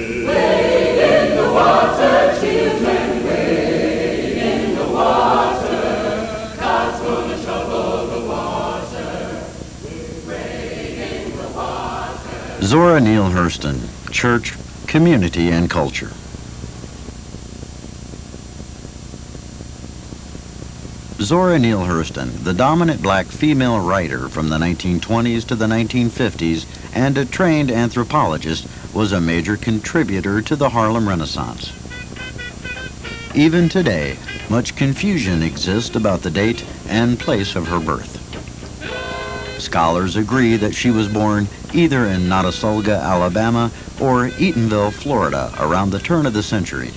Wade in the water, children, wade in the water. God's gonna shovel the water. Wade in the water. Zora Neale Hurston, Church, Community, and Culture. Zora Neale Hurston, the dominant black female writer from the 1920s to the 1950s and a trained anthropologist, was a major contributor to the Harlem Renaissance. Even today, much confusion exists about the date and place of her birth. Scholars agree that she was born either in Notasulga, Alabama, or Eatonville, Florida, around the turn of the century.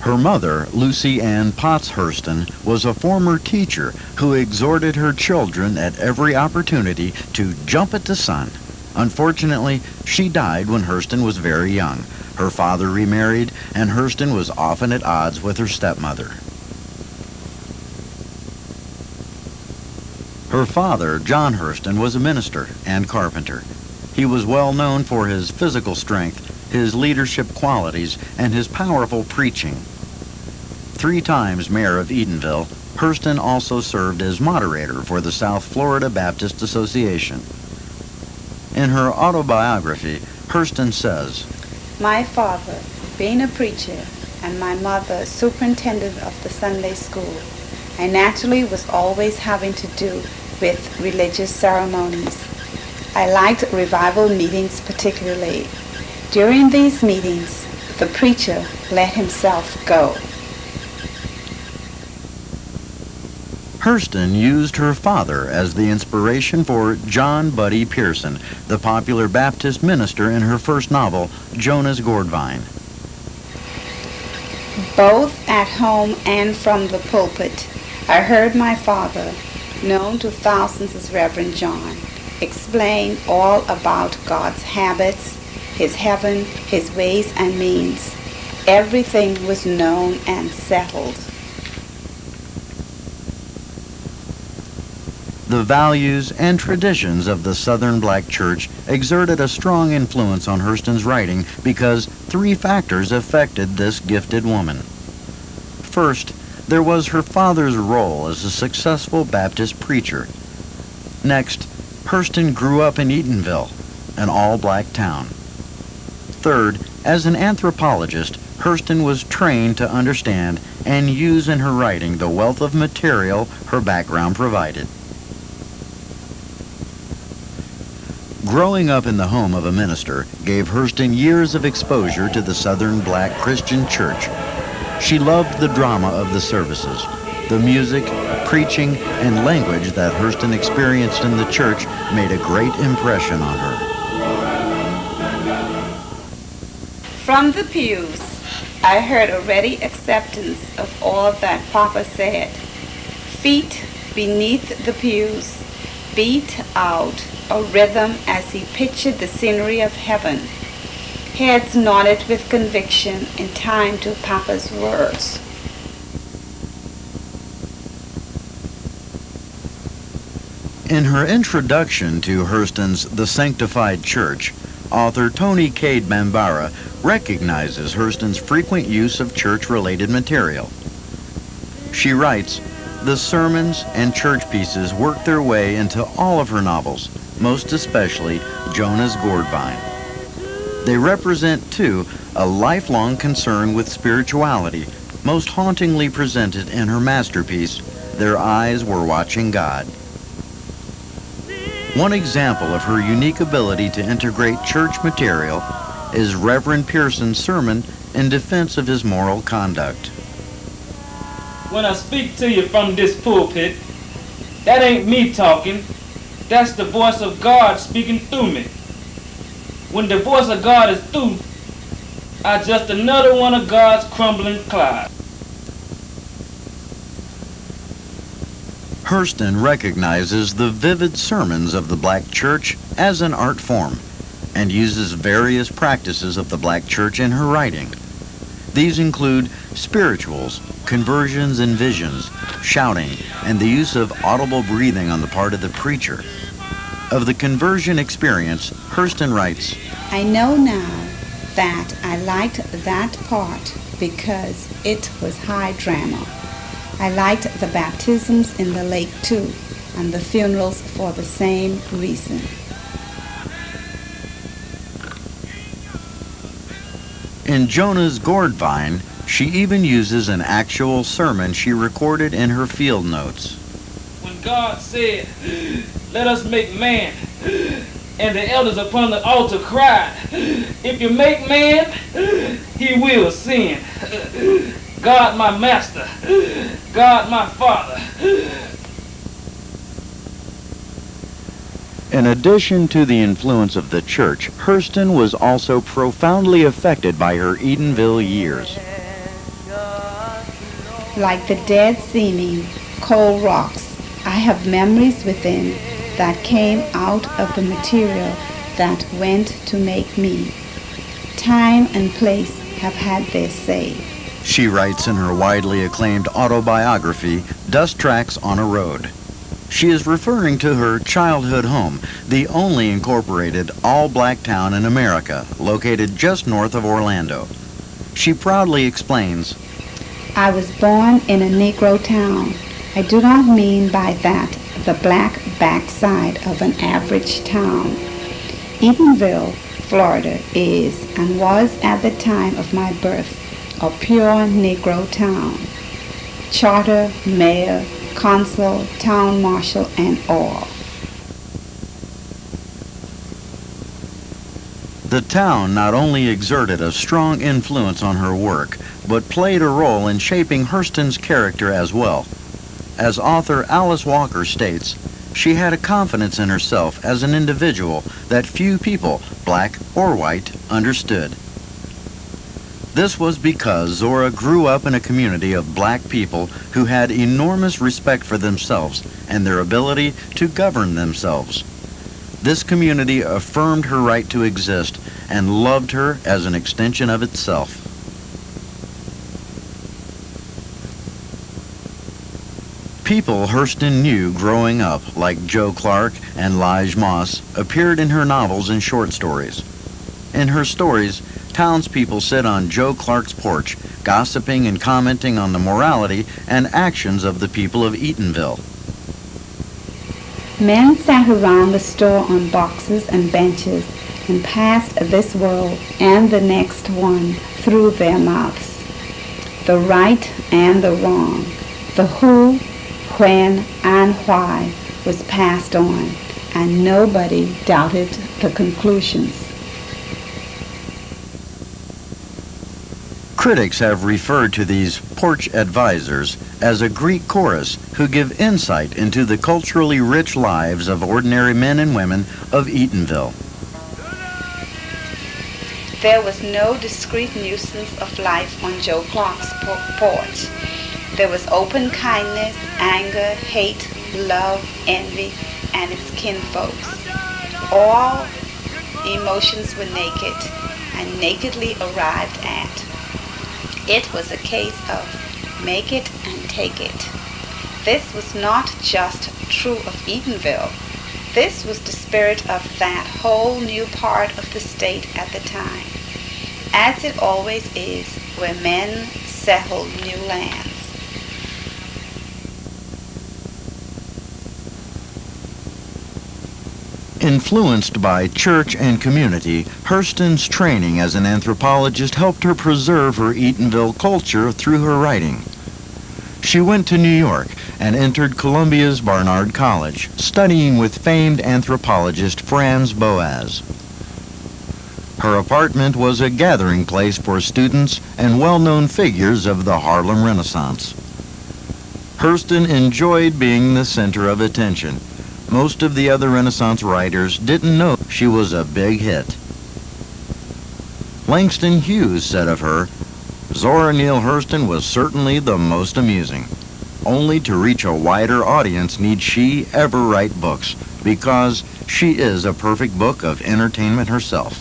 Her mother, Lucy Ann Potts Hurston, was a former teacher who exhorted her children at every opportunity to jump at the sun. Unfortunately, she died when Hurston was very young. Her father remarried, and Hurston was often at odds with her stepmother. Her father, John Hurston, was a minister and carpenter. He was well known for his physical strength, his leadership qualities, and his powerful preaching. 3 times mayor of Eatonville, Hurston also served as moderator for the South Florida Baptist Association. In her autobiography, Hurston says, "My father, being a preacher, and my mother, superintendent of the Sunday school, I naturally was always having to do with religious ceremonies. I liked revival meetings particularly. During these meetings, the preacher let himself go." Hurston used her father as the inspiration for John Buddy Pearson, the popular Baptist minister in her first novel, Jonah's Gourdvine. Both at home and from the pulpit, I heard my father, known to thousands as Reverend John, explain all about God's habits, his heaven, his ways and means. Everything was known and settled. The values and traditions of the Southern Black Church exerted a strong influence on Hurston's writing because 3 factors affected this gifted woman. First, there was her father's role as a successful Baptist preacher. Next, Hurston grew up in Eatonville, an all-black town. Third, as an anthropologist, Hurston was trained to understand and use in her writing the wealth of material her background provided. Growing up in the home of a minister gave Hurston years of exposure to the Southern Black Christian Church. She loved the drama of the services. The music, preaching, and language that Hurston experienced in the church made a great impression on her. From the pews, I heard a ready acceptance of all that Papa said. Feet beneath the pews beat out a rhythm as he pictured the scenery of heaven. Heads nodded with conviction in time to Papa's words. In her introduction to Hurston's The Sanctified Church, author Tony Cade Bambara recognizes Hurston's frequent use of church-related material. She writes, "The sermons and church pieces work their way into all of her novels, most especially Jonah's Gourdvine. They represent, too, a lifelong concern with spirituality, most hauntingly presented in her masterpiece, Their Eyes Were Watching God." One example of her unique ability to integrate church material is Reverend Pearson's sermon in defense of his moral conduct. When I speak to you from this pulpit, that ain't me talking. That's the voice of God speaking through me. When the voice of God is through, I just another one of God's crumbling clouds. Hurston recognizes the vivid sermons of the black church as an art form and uses various practices of the black church in her writing. These include spirituals, conversions and visions, shouting, and the use of audible breathing on the part of the preacher. Of the conversion experience, Hurston writes, I know now that I liked that part because it was high drama. I liked the baptisms in the lake too, and the funerals for the same reason. In Jonah's gourd vine, she even uses an actual sermon she recorded in her field notes. When God said, let us make man, and the elders upon the altar cried, if you make man, he will sin. God my master, God my father. In addition to the influence of the church, Hurston was also profoundly affected by her Eatonville years. Like the dead seeming cold rocks, I have memories within that came out of the material that went to make me. Time and place have had their say. She writes in her widely acclaimed autobiography, Dust Tracks on a Road. She is referring to her childhood home, the only incorporated all-black town in America, located just north of Orlando. She proudly explains, I was born in a Negro town. I do not mean by that the black backside of an average town. Eatonville, Florida is and was at the time of my birth a pure Negro town. Charter, mayor, consul, town marshal, and all. The town not only exerted a strong influence on her work, but played a role in shaping Hurston's character as well. As author Alice Walker states, she had a confidence in herself as an individual that few people, black or white, understood. This was because Zora grew up in a community of black people who had enormous respect for themselves and their ability to govern themselves. This community affirmed her right to exist and loved her as an extension of itself. People Hurston knew growing up, like Joe Clark and Lige Moss, appeared in her novels and short stories. In her stories, townspeople sit on Joe Clark's porch, gossiping and commenting on the morality and actions of the people of Eatonville. Men sat around the store on boxes and benches and passed this world and the next one through their mouths. The right and the wrong, the who, when, and why was passed on, and nobody doubted the conclusions. Critics have referred to these porch advisors as a Greek chorus who give insight into the culturally rich lives of ordinary men and women of Eatonville. There was no discreet nuisance of life on Joe Clark's porch. There was open kindness, anger, hate, love, envy, and its kinfolks. All emotions were naked and nakedly arrived at. It was a case of make it and take it. This was not just true of Eatonville. This was the spirit of that whole new part of the state at the time, as it always is where men settle new lands. Influenced by church and community, Hurston's training as an anthropologist helped her preserve her Eatonville culture through her writing. She went to New York and entered Columbia's Barnard College, studying with famed anthropologist Franz Boas. Her apartment was a gathering place for students and well-known figures of the Harlem Renaissance. Hurston enjoyed being the center of attention. Most of the other Renaissance writers didn't know she was a big hit. Langston Hughes said of her, Zora Neale Hurston was certainly the most amusing. Only to reach a wider audience need she ever write books, because she is a perfect book of entertainment herself.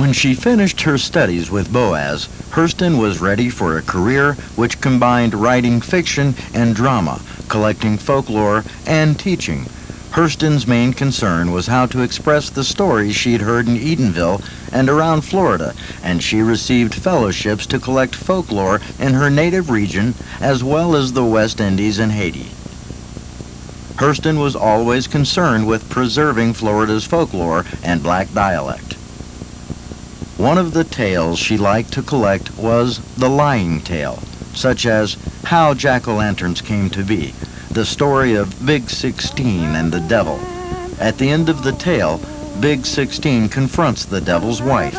When she finished her studies with Boaz, Hurston was ready for a career which combined writing fiction and drama, collecting folklore, and teaching. Hurston's main concern was how to express the stories she'd heard in Eatonville and around Florida, and she received fellowships to collect folklore in her native region as well as the West Indies and Haiti. Hurston was always concerned with preserving Florida's folklore and black dialect. One of the tales she liked to collect was the lying tale, such as how jack-o'-lanterns came to be, the story of Big 16 and the devil. At the end of the tale, Big 16 confronts the devil's wife.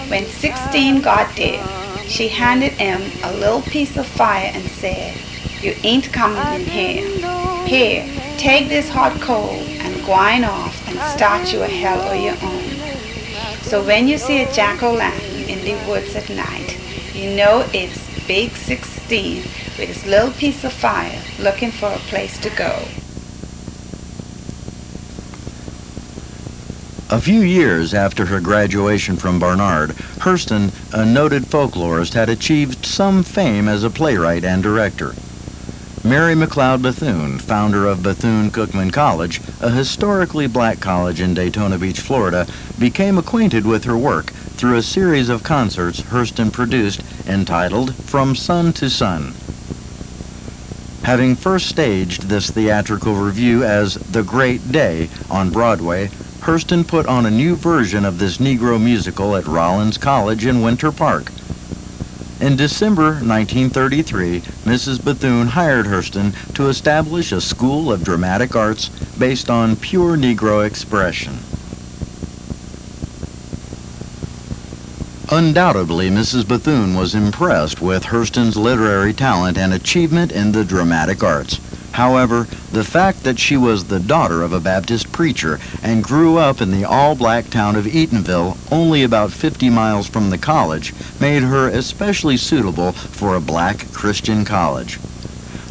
When 16 got there, she handed him a little piece of fire and said, "You ain't coming in here. Here, take this hot coal and gwine off and start you a hell of your own." So when you see a jack-o'-lantern in the woods at night, you know it's Big 16 with his little piece of fire looking for a place to go. A few years after her graduation from Barnard, Hurston, a noted folklorist, had achieved some fame as a playwright and director. Mary McLeod Bethune, founder of Bethune-Cookman College, a historically black college in Daytona Beach, Florida, became acquainted with her work through a series of concerts Hurston produced entitled From Sun to Sun. Having first staged this theatrical review as The Great Day on Broadway, Hurston put on a new version of this Negro musical at Rollins College in Winter Park. In December 1933, Mrs. Bethune hired Hurston to establish a school of dramatic arts based on pure Negro expression. Undoubtedly, Mrs. Bethune was impressed with Hurston's literary talent and achievement in the dramatic arts. However, the fact that she was the daughter of a Baptist preacher and grew up in the all-black town of Eatonville, only about 50 miles from the college, made her especially suitable for a black Christian college.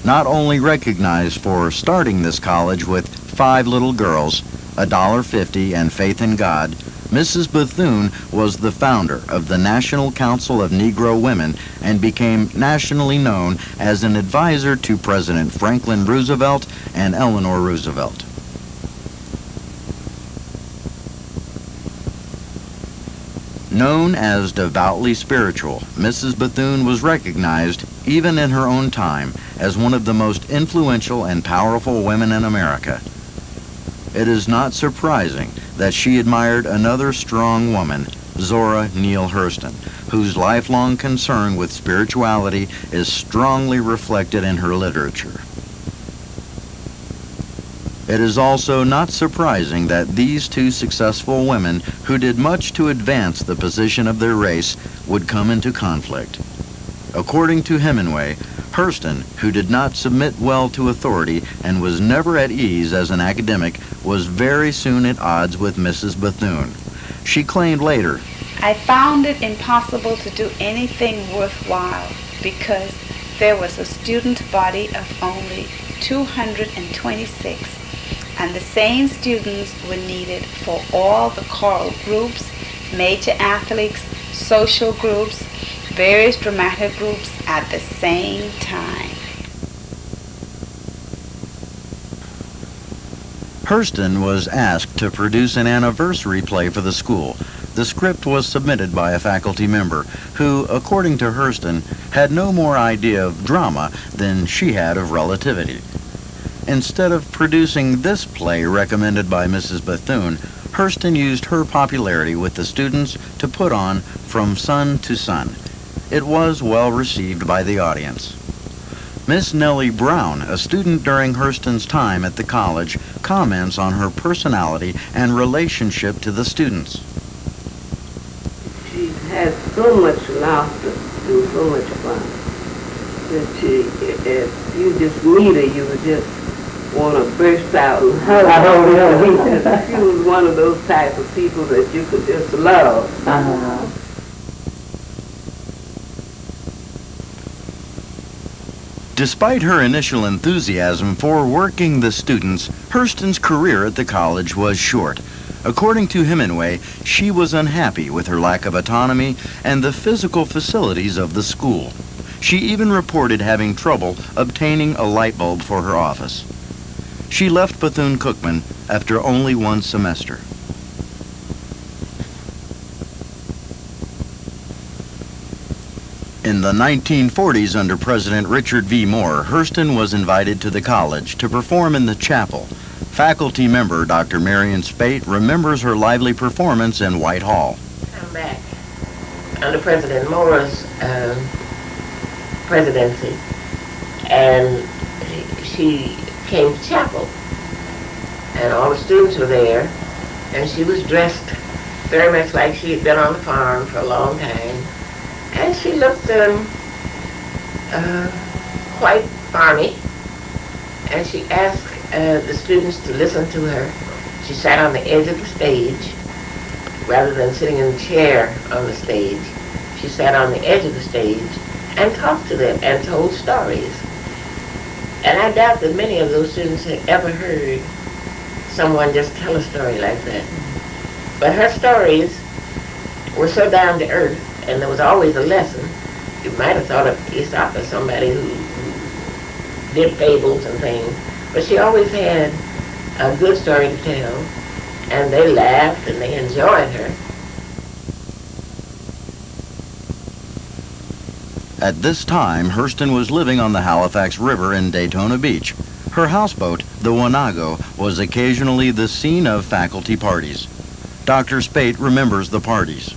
Not only recognized for starting this college with 5 little girls, $1.50, and faith in God, Mrs. Bethune was the founder of the National Council of Negro Women and became nationally known as an advisor to President Franklin Roosevelt and Eleanor Roosevelt. Known as devoutly spiritual, Mrs. Bethune was recognized, even in her own time, as one of the most influential and powerful women in America. It is not surprising that she admired another strong woman, Zora Neale Hurston, whose lifelong concern with spirituality is strongly reflected in her literature. It is also not surprising that these two successful women, who did much to advance the position of their race, would come into conflict. According to Hemingway, Hurston, who did not submit well to authority and was never at ease as an academic, was very soon at odds with Mrs. Bethune. She claimed later, "I found it impossible to do anything worthwhile because there was a student body of only 226, and the same students were needed for all the choral groups, major athletics, social groups, various dramatic groups at the same time." Hurston was asked to produce an anniversary play for the school. The script was submitted by a faculty member who, according to Hurston, had no more idea of drama than she had of relativity. Instead of producing this play recommended by Mrs. Bethune, Hurston used her popularity with the students to put on From Sun to Sun. It was well received by the audience. Miss Nellie Brown, a student during Hurston's time at the college, comments on her personality and relationship to the students. She has so much laughter and so much fun that if you just meet her, you would just want to burst out and holler. She was one of those type of people that you could just love. Despite her initial enthusiasm for working the students, Hurston's career at the college was short. According to Hemingway, she was unhappy with her lack of autonomy and the physical facilities of the school. She even reported having trouble obtaining a light bulb for her office. She left Bethune-Cookman after only one semester. In the 1940s, under President Richard V. Moore, Hurston was invited to the college to perform in the chapel. Faculty member Dr. Marion Spate remembers her lively performance in Whitehall. I'm back under President Moore's presidency, and she came to chapel, and all the students were there, and she was dressed very much like she had been on the farm for a long time, and she looked quite farmy, and she asked the students to listen to her. She sat on the edge of the stage rather than sitting in the chair on the stage. She sat on the edge of the stage and talked to them and told stories. And I doubt that many of those students had ever heard someone just tell a story like that. But her stories were so down to earth, and there was always a lesson. You might have thought of Aesop as somebody who did fables and things, but she always had a good story to tell, and they laughed and they enjoyed her. At this time, Hurston was living on the Halifax River in Daytona Beach. Her houseboat, the Wanago, was occasionally the scene of faculty parties. Dr. Spate remembers the parties.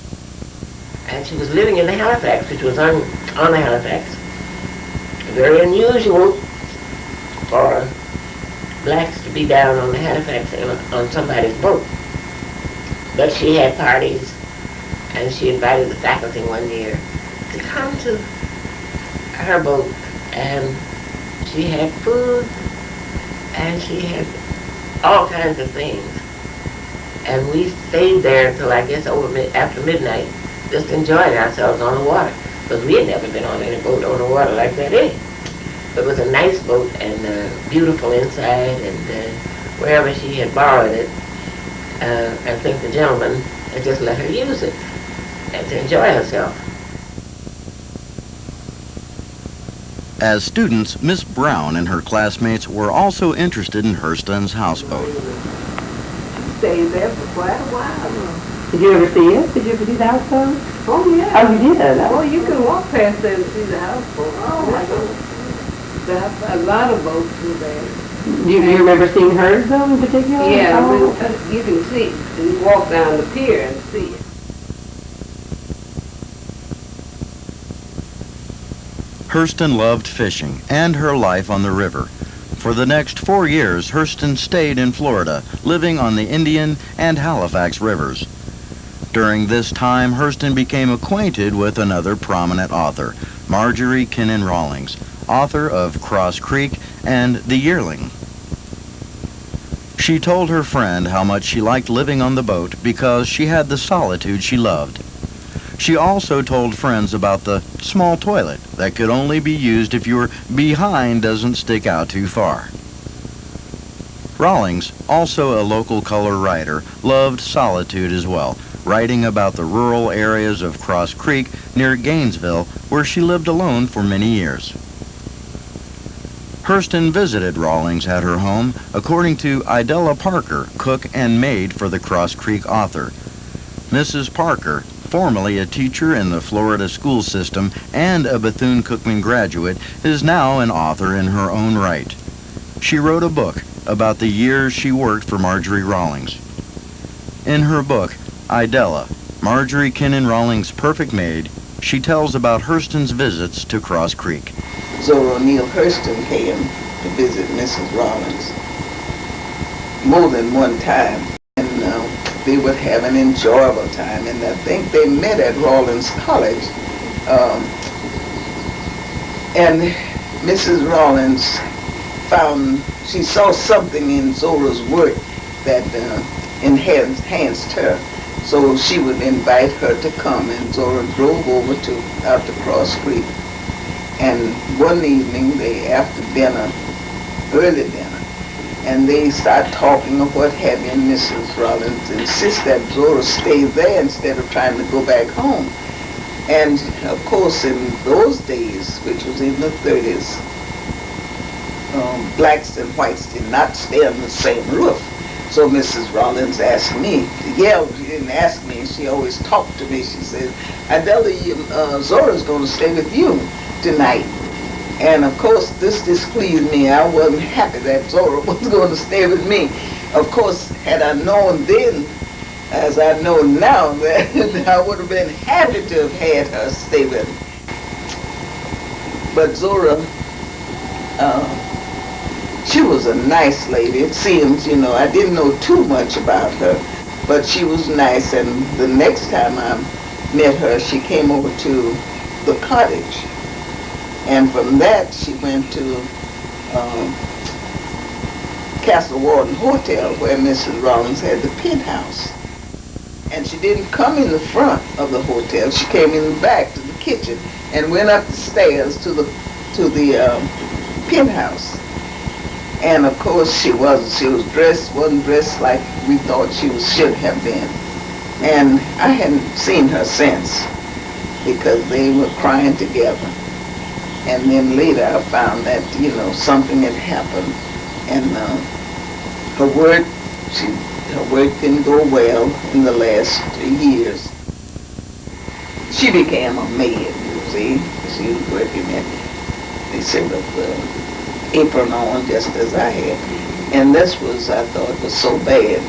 And she was living in the Halifax, which was on the Halifax. Very unusual for blacks to be down on the Halifax on somebody's boat. But she had parties, and she invited the faculty one year to come to her boat, and she had food, and she had all kinds of things. And we stayed there until, I guess, after midnight, just enjoying ourselves on the water, because we had never been on any boat on the water like that anyway. But it was a nice boat and beautiful inside, and wherever she had borrowed it, I think the gentleman had just let her use it and to enjoy herself. As students, Miss Brown and her classmates were also interested in Hurston's houseboat. Stayed there for quite a while. Did you ever see it? Did you ever see the houseboat? Oh, yeah. Oh, you did? Oh, you can walk past there and see the houseboat. Oh, my goodness. A lot of boats were there. Do you remember seeing hers, though, in particular? Yeah, Oh. you can see it. You walk down the pier and see it. Hurston loved fishing and her life on the river. For the next 4 years, Hurston stayed in Florida, living on the Indian and Halifax rivers. During this time, Hurston became acquainted with another prominent author, Marjorie Kinnan Rawlings, author of Cross Creek and The Yearling. She told her friend how much she liked living on the boat because she had the solitude she loved. She also told friends about the small toilet that could only be used if your behind doesn't stick out too far. Rawlings, also a local color writer, loved solitude as well, writing about the rural areas of Cross Creek near Gainesville, where she lived alone for many years. Hurston visited Rawlings at her home, according to Idella Parker, cook and maid for the Cross Creek author. Mrs. Parker, formerly a teacher in the Florida school system and a Bethune-Cookman graduate, is now an author in her own right. She wrote a book about the years she worked for Marjorie Rawlings. In her book, Idella, Marjorie Kinnan Rawlings' Perfect Maid, she tells about Hurston's visits to Cross Creek. Zora Neale Hurston came to visit Mrs. Rawlings more than one time, and they would have an enjoyable time, and I think they met at Rawlings College, and Mrs. Rawlings she saw something in Zora's work that enhanced her, so she would invite her to come, and Zora drove over out to Cross Creek. And one evening, after dinner, early dinner, and they start talking of what have you, and Mrs. Rollins insists that Zora stay there instead of trying to go back home. And of course, in those days, which was in the 30s, blacks and whites did not stay on the same roof. So Mrs. Rollins asked me, she didn't ask me, she always talked to me. She said, Adela, Zora's going to stay with you tonight. And of course, this displeased me. I wasn't happy that Zora was going to stay with me. Of course, had I known then, as I know now, that I would have been happy to have had her stay with me. But Zora, she was a nice lady. It seems, I didn't know too much about her, but she was nice. And the next time I met her, she came over to the cottage. And from that, she went to Castle Warden Hotel, where Mrs. Rollins had the penthouse. And she didn't come in the front of the hotel. She came in the back to the kitchen and went up the stairs to the penthouse. And of course, she wasn't dressed like we thought she should have been. And I hadn't seen her since, because they were crying together. And then later I found that, something had happened. And her work didn't go well in the last 3 years. She became a maid, you see. She was working they said, with the apron on, just as I had. And this was, I thought, was so bad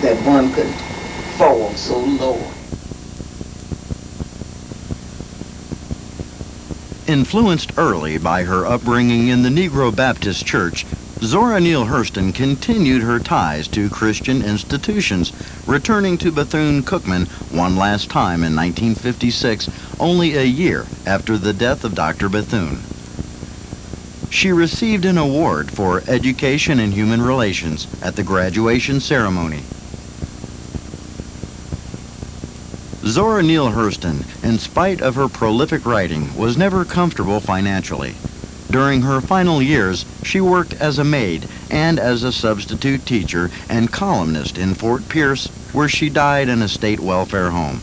that one could fall so low. Influenced early by her upbringing in the Negro Baptist Church, Zora Neale Hurston continued her ties to Christian institutions, returning to Bethune-Cookman one last time in 1956, only a year after the death of Dr. Bethune. She received an award for Education and Human Relations at the graduation ceremony. Zora Neale Hurston, in spite of her prolific writing, was never comfortable financially. During her final years, she worked as a maid and as a substitute teacher and columnist in Fort Pierce, where she died in a state welfare home.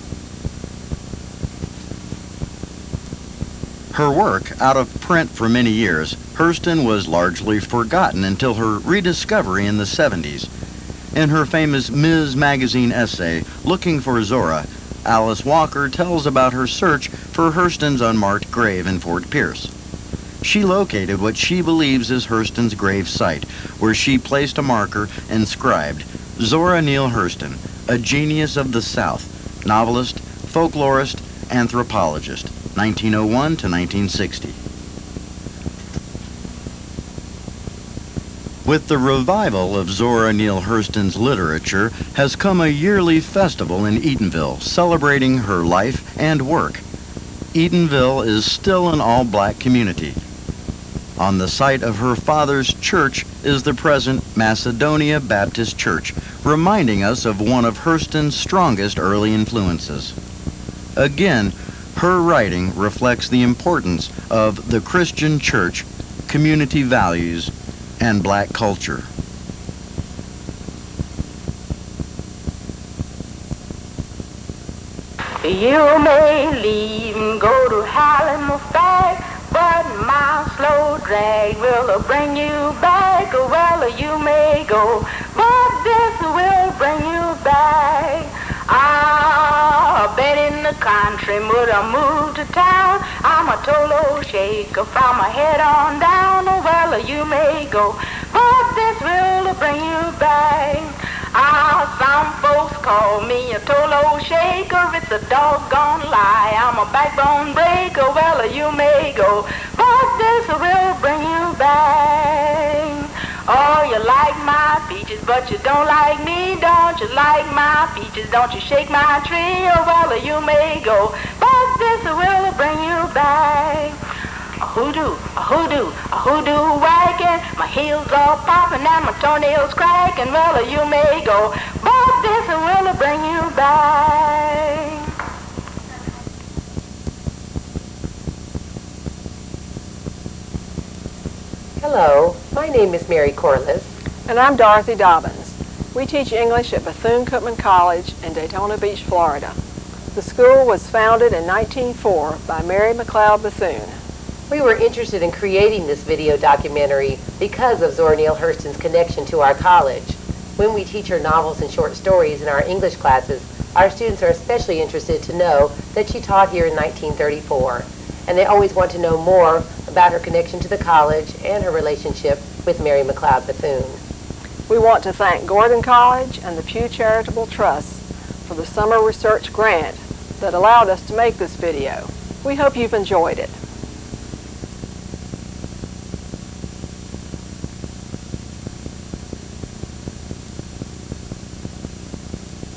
Her work, out of print for many years, Hurston was largely forgotten until her rediscovery in the 70s. In her famous Ms. Magazine essay, Looking for Zora, Alice Walker tells about her search for Hurston's unmarked grave in Fort Pierce. She located what she believes is Hurston's grave site, where she placed a marker inscribed, Zora Neale Hurston, a genius of the South, novelist, folklorist, anthropologist, 1901 to 1960. With the revival of Zora Neale Hurston's literature has come a yearly festival in Eatonville celebrating her life and work. Eatonville is still an all-black community. On the site of her father's church is the present Macedonia Baptist Church, reminding us of one of Hurston's strongest early influences. Again, her writing reflects the importance of the Christian church, community values, and black culture. You may leave and go to Halifax, but my slow drag will bring you back. Well, you may go, but this will bring you back. I've been in the country, but I moved to town. I'm a Tolo shaker from my head on down. Well, you may go, but this will bring you back. Some folks call me a Tolo shaker. It's a doggone lie. I'm a backbone breaker. Well, you may go, but this will bring you back. Oh, you like my peaches, but you don't like me. Don't you like my peaches? Don't you shake my tree? Oh, well, you may go, but this will bring you back. A hoodoo, a hoodoo, a hoodoo wagon. My heels all popping and my toenails cracking. Well, you may go, but this will bring you back. Hello, my name is Mary Corliss. And I'm Dorothy Dobbins. We teach English at Bethune-Cookman College in Daytona Beach, Florida. The school was founded in 1904 by Mary McLeod Bethune. We were interested in creating this video documentary because of Zora Neale Hurston's connection to our college. When we teach her novels and short stories in our English classes, our students are especially interested to know that she taught here in 1934, and they always want to know more about her connection to the college and her relationship with Mary McLeod Bethune. We want to thank Gordon College and the Pew Charitable Trust for the summer research grant that allowed us to make this video. We hope you've enjoyed it.